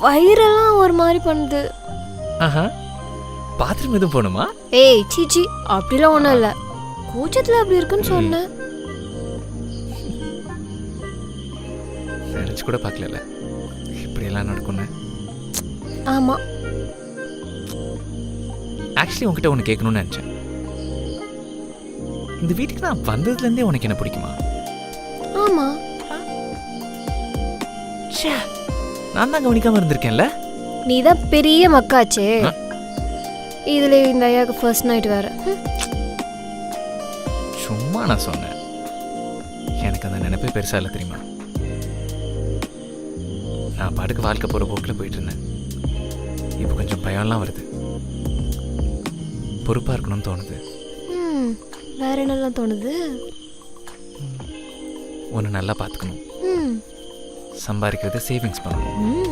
வயிறெல்லாம் ஒரு மாதிரி பண்ணுது. ஆஹா, பாத்ரூம் எதுவும் போகணுமா? ஏய் சீச்சி, அப்படிலாம் ஒன்றும் இல்லை. கூச்சத்தில் அப்படி இருக்குன்னு சொன்னேன். நினச்சி கூட பார்க்கல இப்படியெல்லாம் நடக்கும்னு. ஆமாம். ஆக்சுவலி உங்ககிட்ட ஒன்று கேட்கணும்னு நினச்சேன். இந்த வீட்டுக்கு நான் வந்ததுலேருந்தே உனக்கு என்ன பிடிக்குமா? ஆமாம். ச்சே, நான் தான் கவனிக்காமல் இருந்திருக்கேன்ல. நீ தான் பெரிய மக்காச்சே. இதில் இந்த ஐயாவுக்கு ஃபர்ஸ்ட் நைட் வேறு. சும்மா நான் சொன்னேன். எனக்கு அந்த நினைப்பே பெருசாக இல்லை தெரியுமா. நான் பாட்டுக்கு வாழ்க்கை போகிற போக்கில் போயிட்டு இருந்தேன். இப்போ கொஞ்சம் பயம்லாம் வருது. பொறுப்பாக இருக்கணும்னு தோணுது. வேற என்னெல்லாம் தோணுது? ஒன்று நல்லா பார்த்துக்கணும், சம்பாதிக்கிறத சேவிங்ஸ் பண்ணணும்.